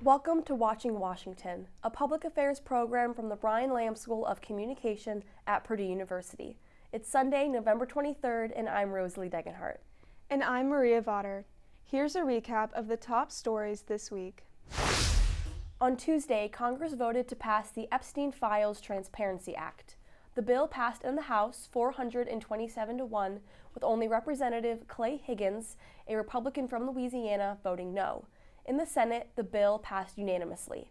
Welcome to Watching Washington, a public affairs program from the Brian Lamb School of Communication at Purdue University. It's Sunday, November 23rd, and I'm Rosalie Degenhart. And I'm Maria Votter. Here's a recap of the top stories this week. On Tuesday, Congress voted to pass the Epstein Files Transparency Act. The bill passed in the House 427-1, with only Representative Clay Higgins, a Republican from Louisiana, voting no. In the Senate, the bill passed unanimously.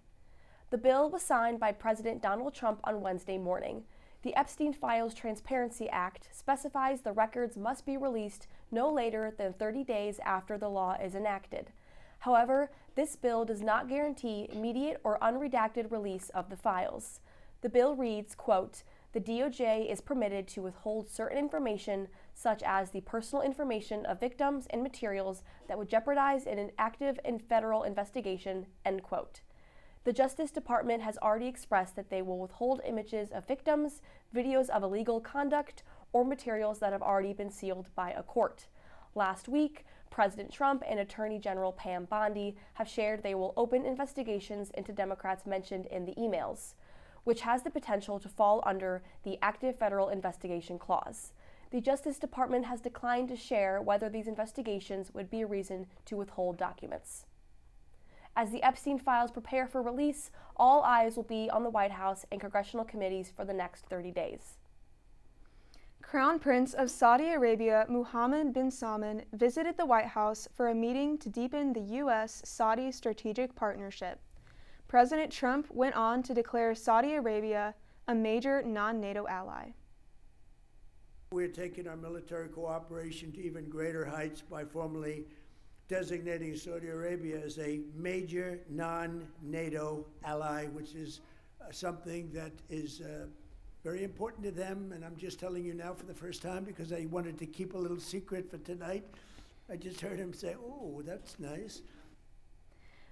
The bill was signed by President Donald Trump on Wednesday morning. The Epstein Files Transparency Act specifies the records must be released no later than 30 days after the law is enacted. However, this bill does not guarantee immediate or unredacted release of the files. The bill reads, quote, "The DOJ is permitted to withhold certain information, such as the personal information of victims and materials that would jeopardize an active and federal investigation," end quote. The Justice Department has already expressed that they will withhold images of victims, videos of illegal conduct, or materials that have already been sealed by a court. Last week, President Trump and Attorney General Pam Bondi have shared they will open investigations into Democrats mentioned in the emails, which has the potential to fall under the active federal investigation clause. The Justice Department has declined to share whether these investigations would be a reason to withhold documents. As the Epstein files prepare for release, all eyes will be on the White House and congressional committees for the next 30 days. Crown Prince of Saudi Arabia Mohammed bin Salman visited the White House for a meeting to deepen the U.S.-Saudi strategic partnership. President Trump went on to declare Saudi Arabia a major non-NATO ally. We're taking our military cooperation to even greater heights by formally designating Saudi Arabia as a major non-NATO ally, which is something that is very important to them. And I'm just telling you now for the first time because I wanted to keep a little secret for tonight. I just heard him say, "Oh, that's nice."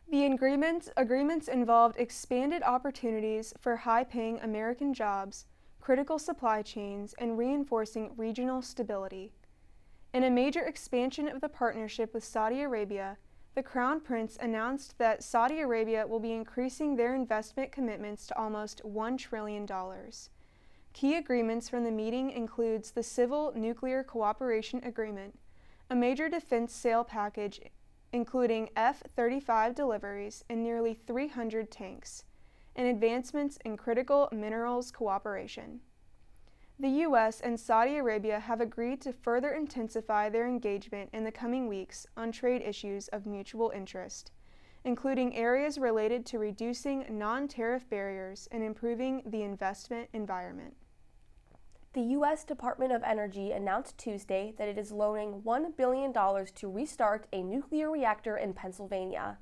The agreements involved expanded opportunities for high-paying American jobs, critical supply chains, and reinforcing regional stability. In a major expansion of the partnership with Saudi Arabia, the Crown Prince announced that Saudi Arabia will be increasing their investment commitments to almost $1 trillion. Key agreements from the meeting includes the Civil Nuclear Cooperation Agreement, a major defense sale package including F-35 deliveries and nearly 300 tanks, and advancements in critical minerals cooperation. The U.S. and Saudi Arabia have agreed to further intensify their engagement in the coming weeks on trade issues of mutual interest, including areas related to reducing non-tariff barriers and improving the investment environment. The U.S. Department of Energy announced Tuesday that it is loaning $1 billion to restart a nuclear reactor in Pennsylvania.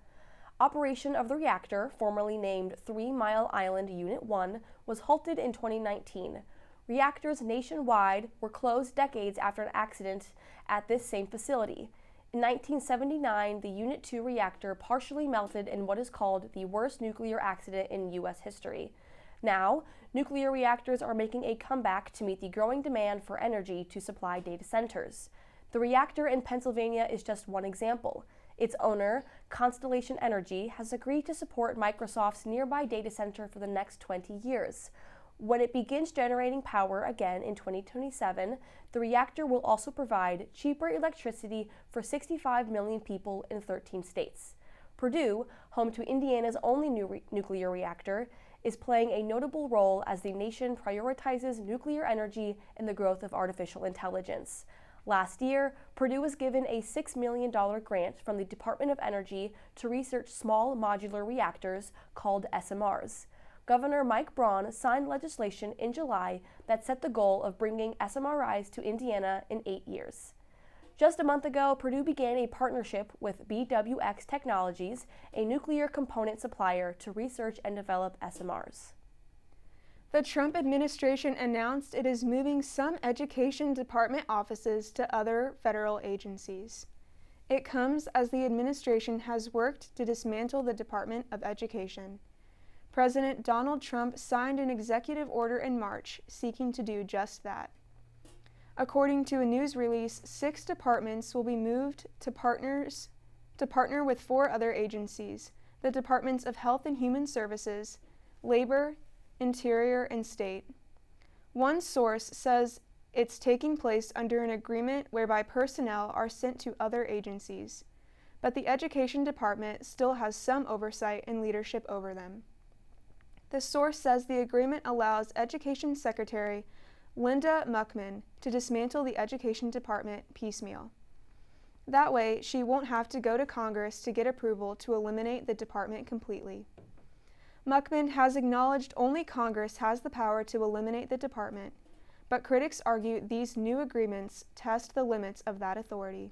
Operation of the reactor, formerly named 3 Mile Island Unit 1, was halted in 2019. Reactors nationwide were closed decades after an accident at this same facility. In 1979, the Unit 2 reactor partially melted in what is called the worst nuclear accident in U.S. history. Now, nuclear reactors are making a comeback to meet the growing demand for energy to supply data centers. The reactor in Pennsylvania is just one example. Its owner, Constellation Energy, has agreed to support Microsoft's nearby data center for the next 20 years. When it begins generating power again in 2027, the reactor will also provide cheaper electricity for 65 million people in 13 states. Purdue, home to Indiana's only nuclear reactor, is playing a notable role as the nation prioritizes nuclear energy and the growth of artificial intelligence. Last year, Purdue was given a $6 million grant from the Department of Energy to research small modular reactors called SMRs. Governor Mike Braun signed legislation in July that set the goal of bringing SMRIs to Indiana in 8 years. Just a month ago, Purdue began a partnership with BWX Technologies, a nuclear component supplier, to research and develop SMRs. The Trump administration announced it is moving some education department offices to other federal agencies. It comes as the administration has worked to dismantle the Department of Education. President Donald Trump signed an executive order in March seeking to do just that. According to a news release, 6 departments will be moved to partner with 4 other agencies, the Departments of Health and Human Services, Labor, Interior, and State. One source says it's taking place under an agreement whereby personnel are sent to other agencies, but the Education Department still has some oversight and leadership over them. The source says the agreement allows Education Secretary Linda Muckman to dismantle the Education Department piecemeal. That way, she won't have to go to Congress to get approval to eliminate the department completely. Muckman has acknowledged only Congress has the power to eliminate the department, but critics argue these new agreements test the limits of that authority.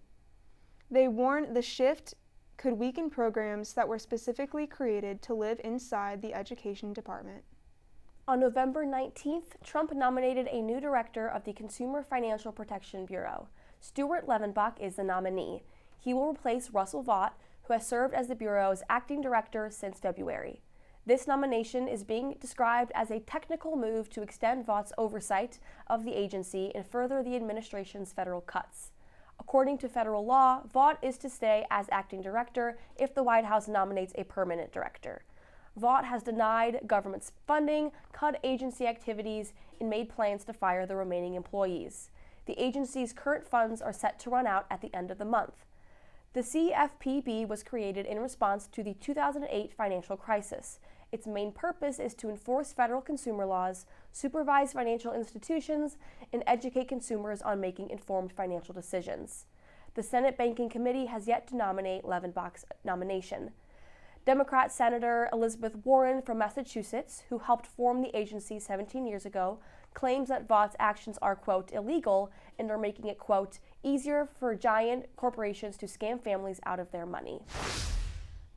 They warn the shift could weaken programs that were specifically created to live inside the Education Department. On November 19th, Trump nominated a new director of the Consumer Financial Protection Bureau. Stuart Levenbach is the nominee. He will replace Russell Vought, who has served as the Bureau's acting director since February. This nomination is being described as a technical move to extend Vaught's oversight of the agency and further the administration's federal cuts. According to federal law, Vought is to stay as acting director if the White House nominates a permanent director. Vought has denied government funding, cut agency activities, and made plans to fire the remaining employees. The agency's current funds are set to run out at the end of the month. The CFPB was created in response to the 2008 financial crisis. Its main purpose is to enforce federal consumer laws, supervise financial institutions, and educate consumers on making informed financial decisions. The Senate Banking Committee has yet to nominate Levenbach's nomination. Democrat Senator Elizabeth Warren from Massachusetts, who helped form the agency 17 years ago, claims that Vaught's actions are, quote, illegal and are making it, quote, easier for giant corporations to scam families out of their money.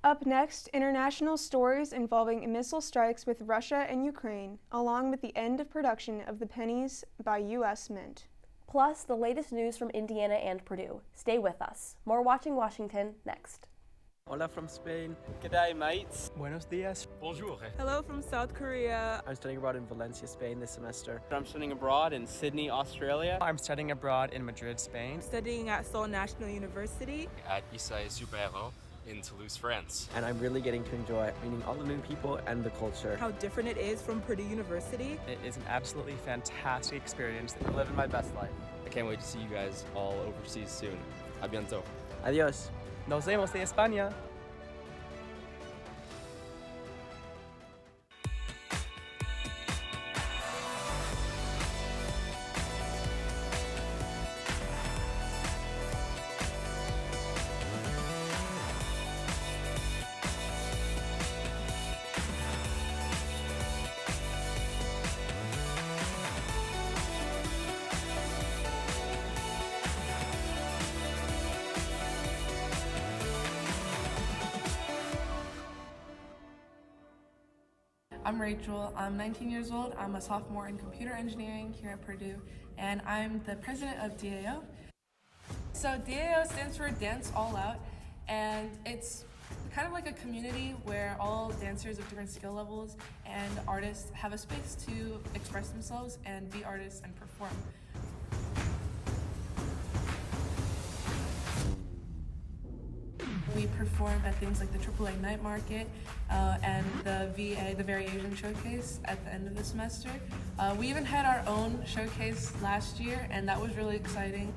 Up next, international stories involving missile strikes with Russia and Ukraine, along with the end of production of the pennies by U.S. Mint. Plus, the latest news from Indiana and Purdue. Stay with us. More Watching Washington next. Hola from Spain. G'day, mates. Buenos dias. Bonjour. Hello from South Korea. I'm studying abroad in Valencia, Spain this semester. I'm studying abroad in Sydney, Australia. I'm studying abroad in Madrid, Spain. I'm studying at Seoul National University. At Issai Supero in Toulouse, France. And I'm really getting to enjoy meeting all the new people and the culture. How different it is from Purdue University. It is an absolutely fantastic experience. I'm living my best life. I can't wait to see you guys all overseas soon. A bientôt. Adios. Nos vemos de España. I'm Rachel. I'm 19 years old. I'm a sophomore in computer engineering here at Purdue, and I'm the president of DAO. So DAO stands for Dance All Out, and it's kind of like a community where all dancers of different skill levels and artists have a space to express themselves and be artists and perform. We perform at things like the AAA Night Market and the VA, the Variation Showcase, at the end of the semester. We even had our own showcase last year, and that was really exciting.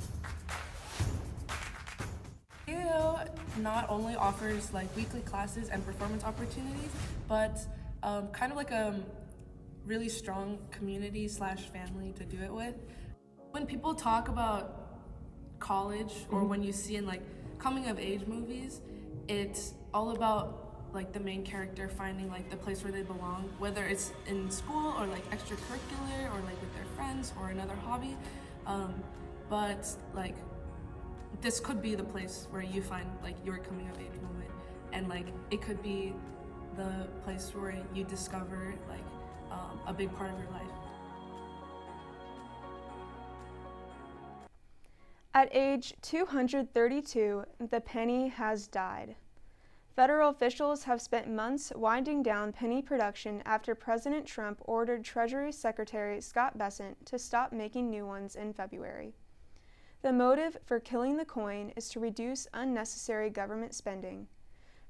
DAO not only offers like weekly classes and performance opportunities, but kind of like a really strong community / family to do it with. When people talk about college, or when you see in like coming of age movies, it's all about like the main character finding like the place where they belong, whether it's in school or like extracurricular or like with their friends or another hobby. But like this could be the place where you find like your coming of age moment, and like it could be the place where you discover like a big part of your life. At age 232, the penny has died. Federal officials have spent months winding down penny production after President Trump ordered Treasury Secretary Scott Bessent to stop making new ones in February. The motive for killing the coin is to reduce unnecessary government spending.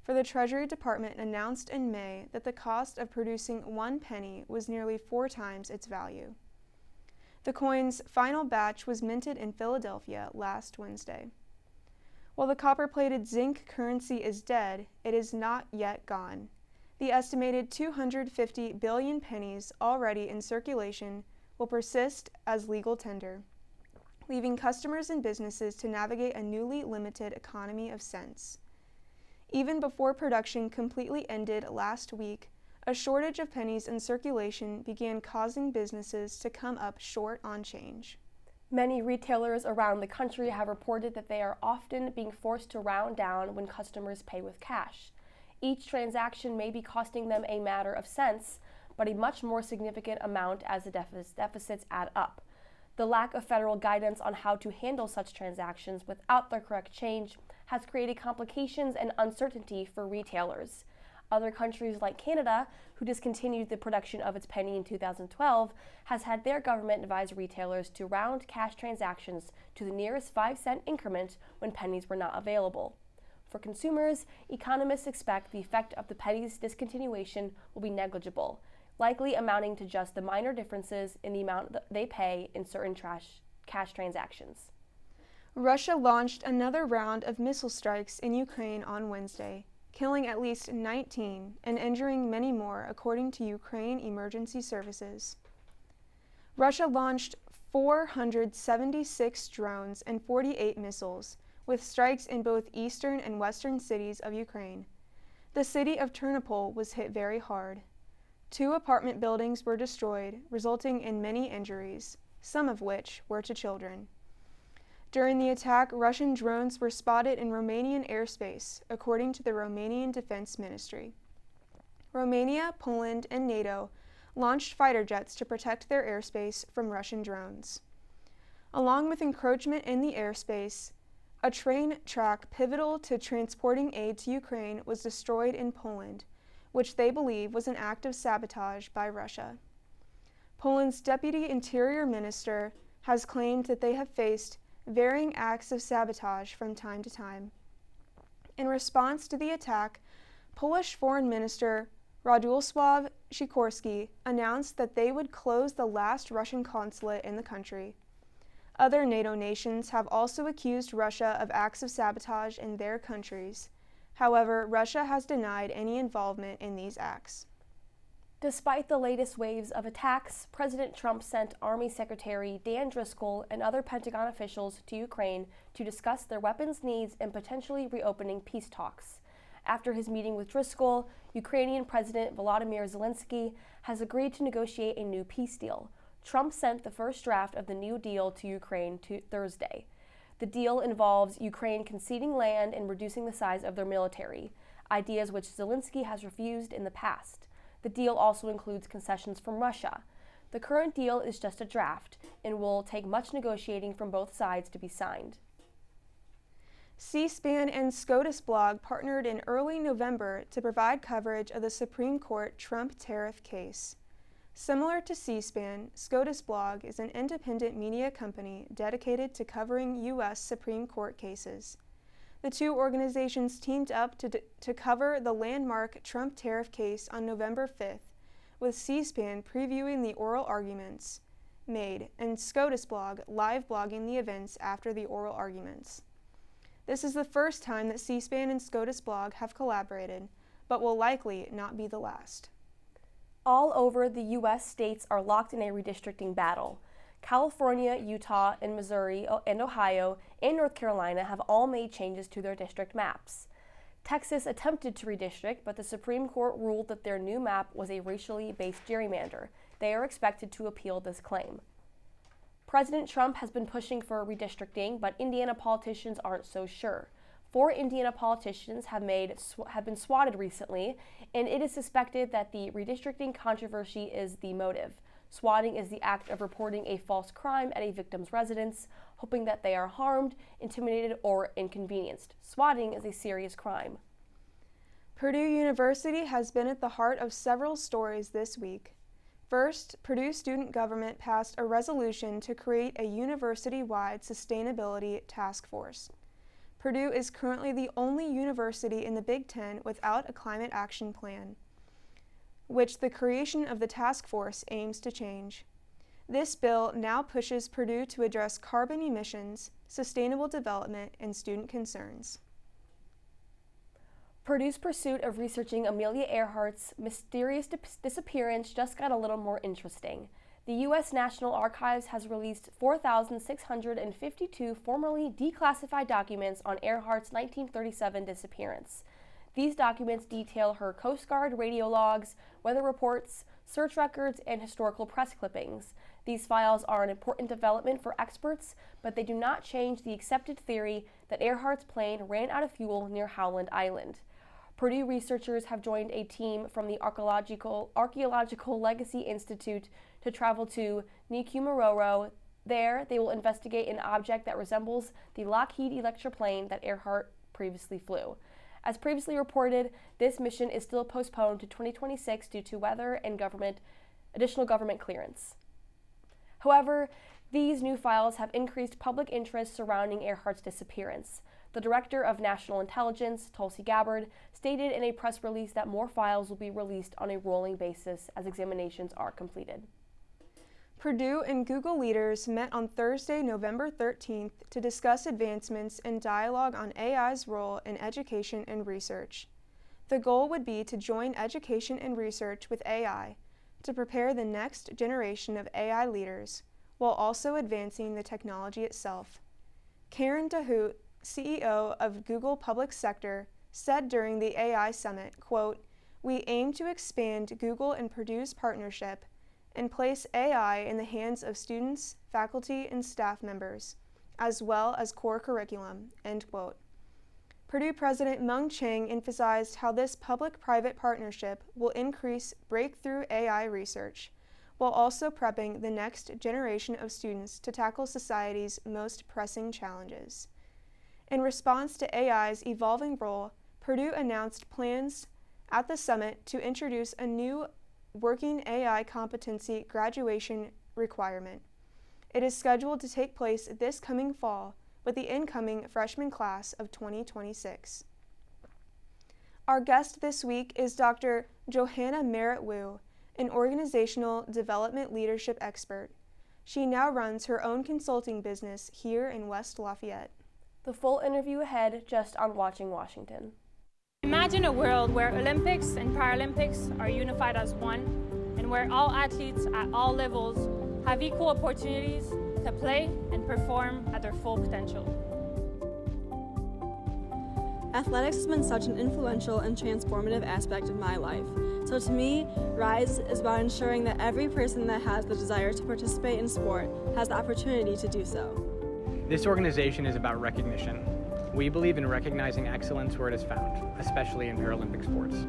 for the Treasury Department announced in May that the cost of producing 1 penny was nearly 4 times its value. The coin's final batch was minted in Philadelphia last Wednesday. While the copper-plated zinc currency is dead, it is not yet gone. The estimated 250 billion pennies already in circulation will persist as legal tender, leaving customers and businesses to navigate a newly limited economy of cents. Even before production completely ended last week, a shortage of pennies in circulation began causing businesses to come up short on change. Many retailers around the country have reported that they are often being forced to round down when customers pay with cash. Each transaction may be costing them a matter of cents, but a much more significant amount as the deficits add up. The lack of federal guidance on how to handle such transactions without the correct change has created complications and uncertainty for retailers. Other countries like Canada, who discontinued the production of its penny in 2012, has had their government advise retailers to round cash transactions to the nearest 5-cent increment when pennies were not available. For consumers, economists expect the effect of the penny's discontinuation will be negligible, likely amounting to just the minor differences in the amount that they pay in certain cash transactions. Russia launched another round of missile strikes in Ukraine on Wednesday, killing at least 19 and injuring many more, according to Ukraine Emergency Services. Russia launched 476 drones and 48 missiles, with strikes in both eastern and western cities of Ukraine. The city of Ternopil was hit very hard. 2 apartment buildings were destroyed, resulting in many injuries, some of which were to children. During the attack, Russian drones were spotted in Romanian airspace, according to the Romanian Defense Ministry. Romania, Poland, and NATO launched fighter jets to protect their airspace from Russian drones. Along with encroachment in the airspace, a train track pivotal to transporting aid to Ukraine was destroyed in Poland, which they believe was an act of sabotage by Russia. Poland's Deputy Interior Minister has claimed that they have faced varying acts of sabotage from time to time. In response to the attack, Polish Foreign Minister Radosław Sikorski announced that they would close the last Russian consulate in the country. Other NATO nations have also accused Russia of acts of sabotage in their countries. However, Russia has denied any involvement in these acts. Despite the latest waves of attacks, President Trump sent Army Secretary Dan Driscoll and other Pentagon officials to Ukraine to discuss their weapons needs and potentially reopening peace talks. After his meeting with Driscoll, Ukrainian President Volodymyr Zelensky has agreed to negotiate a new peace deal. Trump sent the first draft of the new deal to Ukraine Thursday. The deal involves Ukraine conceding land and reducing the size of their military, ideas which Zelensky has refused in the past. The deal also includes concessions from Russia. The current deal is just a draft and will take much negotiating from both sides to be signed. C-SPAN and SCOTUS Blog partnered in early November to provide coverage of the Supreme Court Trump tariff case. Similar to C-SPAN, SCOTUS Blog is an independent media company dedicated to covering U.S. Supreme Court cases. The 2 organizations teamed up to cover the landmark Trump tariff case on November 5th, with C-SPAN previewing the oral arguments made and SCOTUS Blog live blogging the events after the oral arguments. This is the first time that C-SPAN and SCOTUS Blog have collaborated, but will likely not be the last. All over the U.S. states are locked in a redistricting battle. California, Utah, and Missouri, and Ohio, and North Carolina have all made changes to their district maps. Texas attempted to redistrict, but the Supreme Court ruled that their new map was a racially based gerrymander. They are expected to appeal this claim. President Trump has been pushing for redistricting, but Indiana politicians aren't so sure. 4 Indiana politicians have been swatted recently, and it is suspected that the redistricting controversy is the motive. Swatting is the act of reporting a false crime at a victim's residence, hoping that they are harmed, intimidated, or inconvenienced. Swatting is a serious crime. Purdue University has been at the heart of several stories this week. First, Purdue student government passed a resolution to create a university-wide sustainability task force. Purdue is currently the only university in the Big Ten without a climate action plan, which the creation of the task force aims to change. This bill now pushes Purdue to address carbon emissions, sustainable development, and student concerns. Purdue's pursuit of researching Amelia Earhart's mysterious disappearance just got a little more interesting. The U.S. National Archives has released 4,652 formerly declassified documents on Earhart's 1937 disappearance. These documents detail her Coast Guard radio logs, weather reports, search records, and historical press clippings. These files are an important development for experts, but they do not change the accepted theory that Earhart's plane ran out of fuel near Howland Island. Purdue researchers have joined a team from the Archaeological Legacy Institute to travel to Nikumaroro. There, they will investigate an object that resembles the Lockheed Electra plane that Earhart previously flew. As previously reported, this mission is still postponed to 2026 due to weather and additional government clearance. However, these new files have increased public interest surrounding Earhart's disappearance. The Director of National Intelligence, Tulsi Gabbard, stated in a press release that more files will be released on a rolling basis as examinations are completed. Purdue and Google leaders met on Thursday, November 13th to discuss advancements in dialogue on AI's role in education and research. The goal would be to join education and research with AI to prepare the next generation of AI leaders while also advancing the technology itself. Karen DeHoot, CEO of Google Public Sector, said during the AI Summit, quote, "We aim to expand Google and Purdue's partnership and place AI in the hands of students, faculty, and staff members, as well as core curriculum," end quote. Purdue President Mung Chiang emphasized how this public-private partnership will increase breakthrough AI research, while also prepping the next generation of students to tackle society's most pressing challenges. In response to AI's evolving role, Purdue announced plans at the summit to introduce a new working AI competency graduation requirement. It is scheduled to take place this coming fall with the incoming freshman class of 2026. Our guest this week is Dr. Johanna Merritt-Wu, an organizational development leadership expert. She now runs her own consulting business here in West Lafayette. The full interview ahead just on Watching Washington. Imagine a world where Olympics and Paralympics are unified as one, and where all athletes at all levels have equal opportunities to play and perform at their full potential. Athletics has been such an influential and transformative aspect of my life. So to me, RISE is about ensuring that every person that has the desire to participate in sport has the opportunity to do so. This organization is about recognition. We believe in recognizing excellence where it is found, especially in Paralympic sports.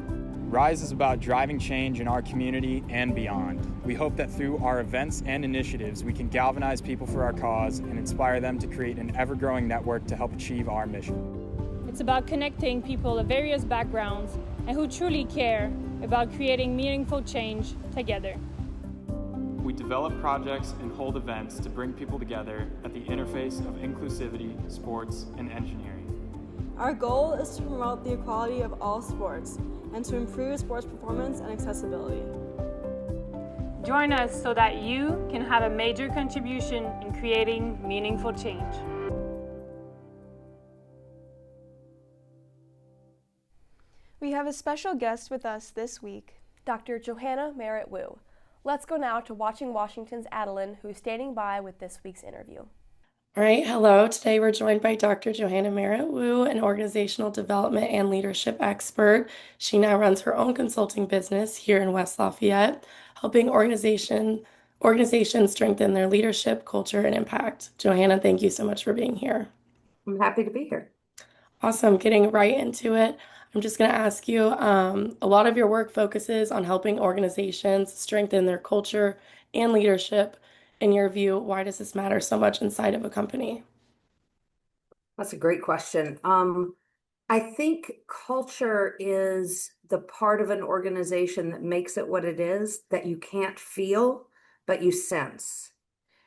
RISE is about driving change in our community and beyond. We hope that through our events and initiatives, we can galvanize people for our cause and inspire them to create an ever-growing network to help achieve our mission. It's about connecting people of various backgrounds and who truly care about creating meaningful change together. We develop projects and hold events to bring people together at the interface of inclusivity, sports, and engineering. Our goal is to promote the equality of all sports and to improve sports performance and accessibility. Join us so that you can have a major contribution in creating meaningful change. We have a special guest with us this week, Dr. Johanna Merritt-Wu. Let's go now to Watching Washington's Adeline, who's standing by with this week's interview. All right, hello. Today we're joined by Dr. Johanna Merritt-Wu, an organizational development and leadership expert. She now runs her own consulting business here in West Lafayette, helping organizations strengthen their leadership, culture, and impact. Johanna, thank you so much for being here. I'm happy to be here. Awesome. Getting right into it. I'm just going to ask you, a lot of your work focuses on helping organizations strengthen their culture and leadership. In your view, why does this matter so much inside of a company? That's a great question. I think culture is the part of an organization that makes it what it is, that you can't feel, but you sense.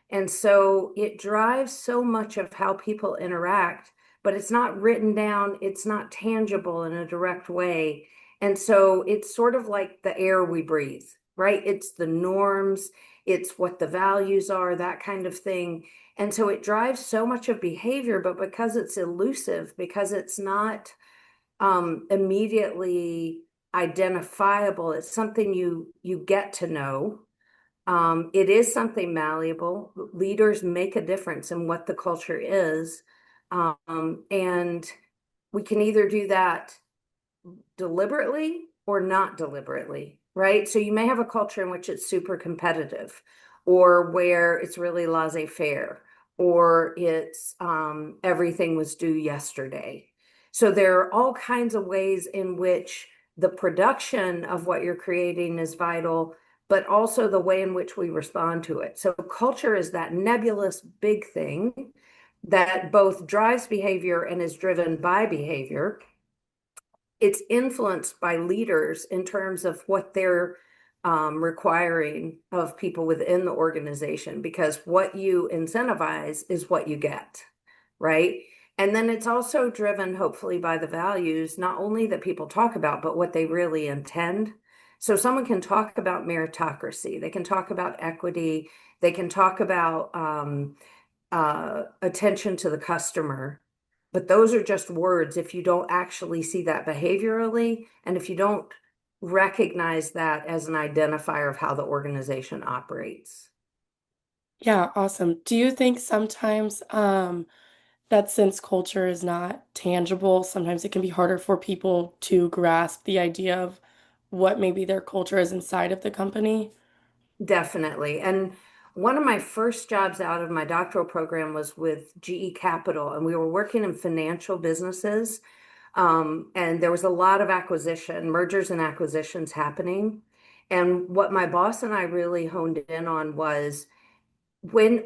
And so it drives so much of how people interact but it's not written down, it's not tangible in a direct way. And so it's sort of like the air we breathe, right? It's the norms, it's what the values are, that kind of thing. And so it drives so much of behavior, but because it's elusive, because it's not immediately identifiable, it's something you get to know. It is something malleable. Leaders make a difference in what the culture is. And we can either do that deliberately or not deliberately, right? So you may have a culture in which it's super competitive, or where it's really laissez-faire, or it's everything was due yesterday. So there are all kinds of ways in which the production of what you're creating is vital, but also the way in which we respond to it. So culture is that nebulous big thing that both drives behavior and is driven by behavior. It's influenced by leaders in terms of what they're requiring of people within the organization, because what you incentivize is what you get, right? And then it's also driven, hopefully, by the values, not only that people talk about, but what they really intend. So someone can talk about meritocracy, they can talk about equity, they can talk about attention to the customer, but those are just words if you don't actually see that behaviorally, and if you don't recognize that as an identifier of how the organization operates. Yeah, awesome. Do you think sometimes that since culture is not tangible, sometimes it can be harder for people to grasp the idea of what maybe their culture is inside of the company? Definitely. And one of my first jobs out of my doctoral program was with GE Capital, and we were working in financial businesses. And there was a lot of mergers and acquisitions happening. And what my boss and I really honed in on was when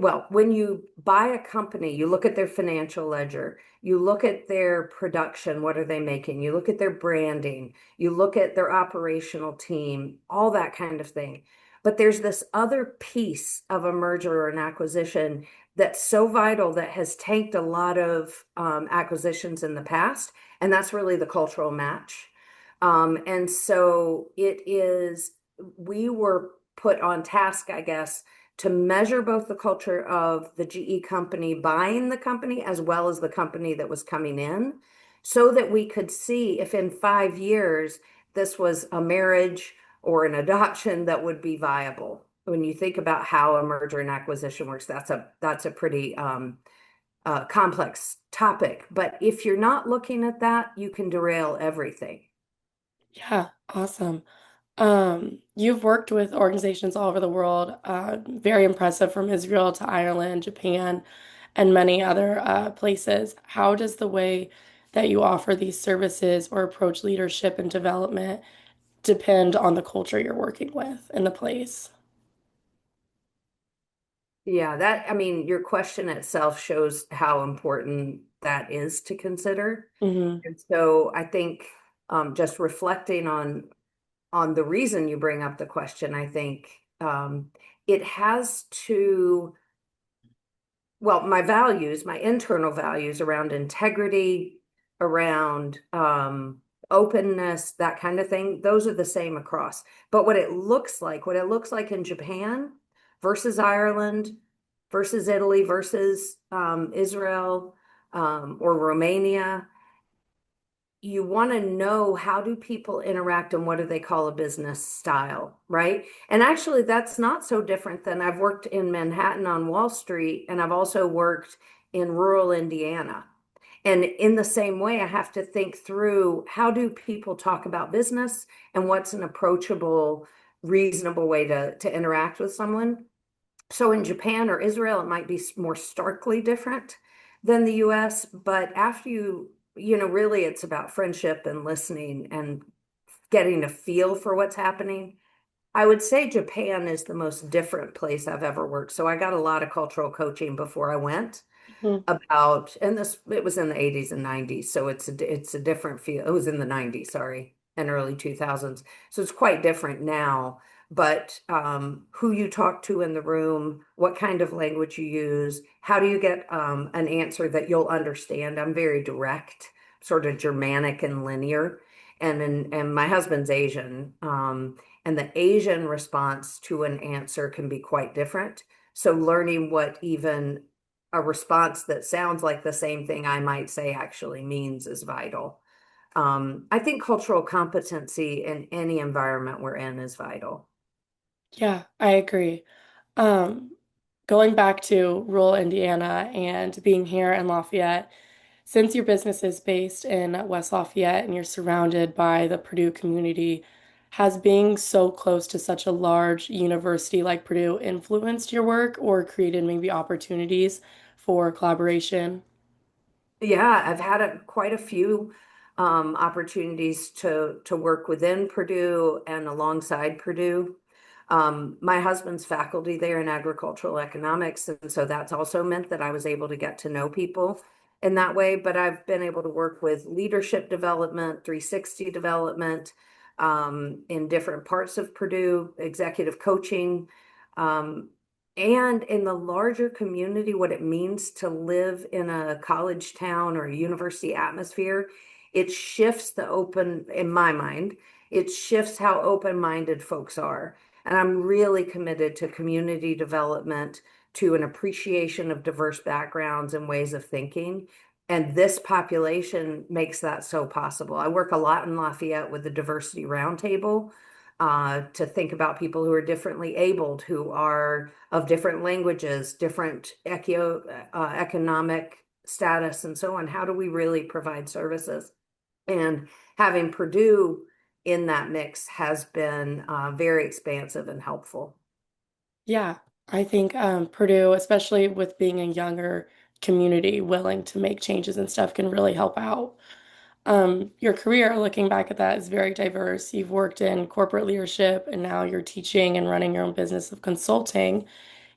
you buy a company, you look at their financial ledger, you look at their production, what are they making? You look at their branding, you look at their operational team, all that kind of thing. But there's this other piece of a merger or an acquisition that's so vital that has tanked a lot of acquisitions in the past, and that's really the cultural match. And so we were put on task, I guess, to measure both the culture of the GE company buying the company as well as the company that was coming in, so that we could see if in 5 years this was a marriage or an adoption that would be viable. When you think about how a merger and acquisition works, that's a pretty complex topic. But if you're not looking at that, you can derail everything. Yeah, awesome. You've worked with organizations all over the world, very impressive, from Israel to Ireland, Japan, and many other places. How does the way that you offer these services or approach leadership and development depend on the culture you're working with in the place? Yeah, your question itself shows how important that is to consider. Hmm. And so I think just reflecting on the reason you bring up the question, I think it has to, my values, my internal values around integrity, around openness, that kind of thing, those are the same across. But what it looks like in Japan versus Ireland versus Italy versus Israel or Romania, you want to know, how do people interact and what do they call a business style, right? And actually, that's not so different than I've worked in Manhattan on Wall Street, and I've also worked in rural Indiana. And in the same way, I have to think through, how do people talk about business and what's an approachable, reasonable way to interact with someone. So in Japan or Israel, it might be more starkly different than the US, but after really it's about friendship and listening and getting a feel for what's happening. I would say Japan is the most different place I've ever worked. So I got a lot of cultural coaching before I went about, and it was in the 80s and 90s. So it's a different feel. It was in the 90s, sorry, and early 2000s. So it's quite different now. but who you talk to in the room, what kind of language you use, how do you get an answer that you'll understand? I'm very direct, sort of Germanic and linear, and my husband's Asian, and the Asian response to an answer can be quite different. So learning what even a response that sounds like the same thing I might say actually means is vital. I think cultural competency in any environment we're in is vital. Yeah, I agree. Um, Going back to rural Indiana and being here in Lafayette, since your business is based in West Lafayette and you're surrounded by the Purdue community, has being so close to such a large university like Purdue influenced your work or created maybe opportunities for collaboration? Yeah, I've had quite a few opportunities to work within Purdue and alongside Purdue. My husband's faculty there in agricultural economics, and so that's also meant that I was able to get to know people in that way. But I've been able to work with leadership development, 360 development, in different parts of Purdue, executive coaching, and in the larger community, what it means to live in a college town or a university atmosphere. It shifts in my mind, it shifts how open-minded folks are. And I'm really committed to community development, to an appreciation of diverse backgrounds and ways of thinking. And this population makes that so possible. I work a lot in Lafayette with the Diversity Roundtable to think about people who are differently abled, who are of different languages, different economic status, and so on. How do we really provide services? And having Purdue in that mix has been very expansive and helpful. Yeah, I think Purdue, especially with being a younger community willing to make changes and stuff, can really help out. Your career, looking back at that, is very diverse. You've worked in corporate leadership and now you're teaching and running your own business of consulting.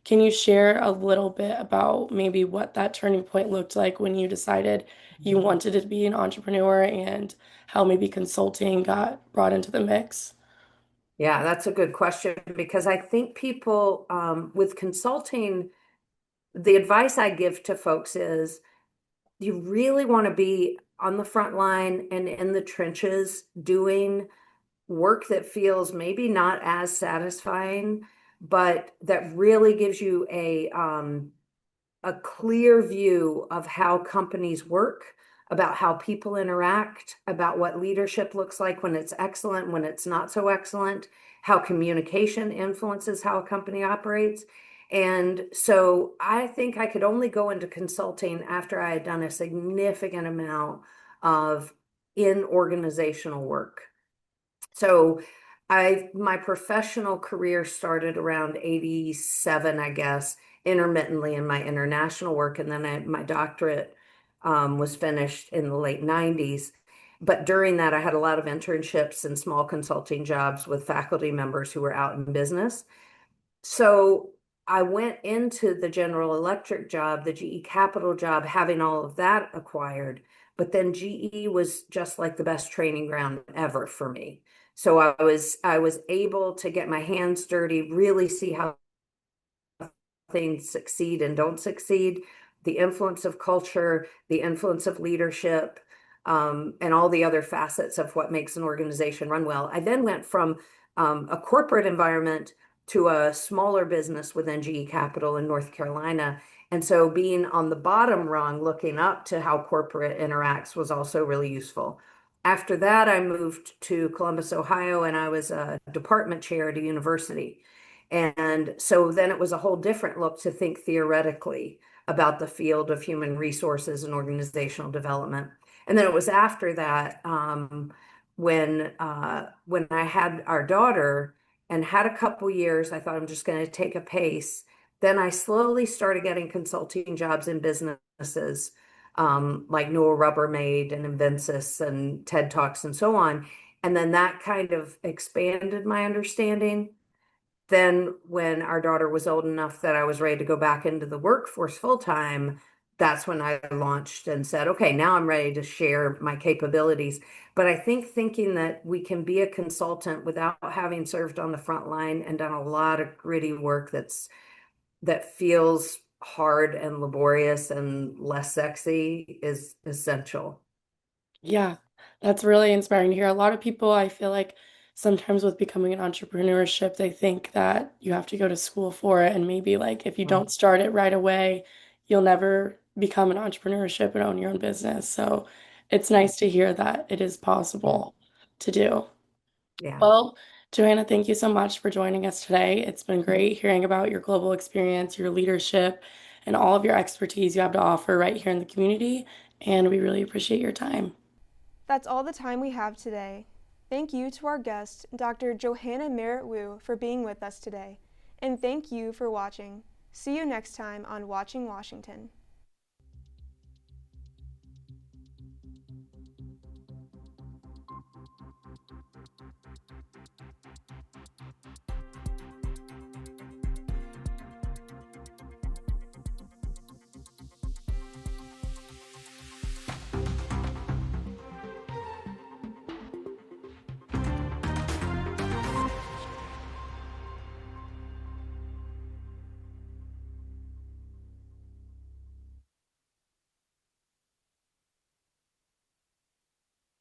Can you share a little bit about maybe what that turning point looked like when you decided you wanted to be an entrepreneur and how maybe consulting got brought into the mix? Yeah, that's a good question because I think people with consulting, the advice I give to folks is you really want to be on the front line and in the trenches doing work that feels maybe not as satisfying, but that really gives you a clear view of how companies work, about how people interact, about what leadership looks like when it's excellent, when it's not so excellent, how communication influences how a company operates. And so I think I could only go into consulting after I had done a significant amount of in organizational work. So my professional career started around 87, I guess, intermittently in my international work. And then my doctorate was finished in the late 90s. But during that, I had a lot of internships and small consulting jobs with faculty members who were out in business. So I went into the General Electric job, the GE Capital job, having all of that acquired. But then GE was just like the best training ground ever for me. So I was able to get my hands dirty, really see how things succeed and don't succeed, the influence of culture, the influence of leadership, and all the other facets of what makes an organization run well. I then went from a corporate environment to a smaller business within GE Capital in North Carolina. And so being on the bottom rung, looking up to how corporate interacts was also really useful. After that, I moved to Columbus, Ohio, and I was a department chair at a university. And so then it was a whole different look to think theoretically about the field of human resources and organizational development. And then it was after that when I had our daughter and had a couple years, I thought I'm just going to take a pace. Then I slowly started getting consulting jobs in businesses like Newell Rubbermaid and Invencis and TED Talks and so on. And then that kind of expanded my understanding. Then when our daughter was old enough that I was ready to go back into the workforce full time, that's when I launched and said, okay, now I'm ready to share my capabilities. But I think thinking that we can be a consultant without having served on the front line and done a lot of gritty work that feels hard and laborious and less sexy is essential. Yeah, that's really inspiring to hear. A lot of people, I feel like sometimes with becoming an entrepreneurship, they think that you have to go to school for it. And maybe like if you don't start it right away, you'll never become an entrepreneurship and own your own business. So it's nice to hear that it is possible to do. Yeah. Well, Johanna, thank you so much for joining us today. It's been great hearing about your global experience, your leadership, and all of your expertise you have to offer right here in the community. And we really appreciate your time. That's all the time we have today. Thank you to our guest, Dr. Johanna Merritt-Wu, for being with us today. And thank you for watching. See you next time on Watching Washington.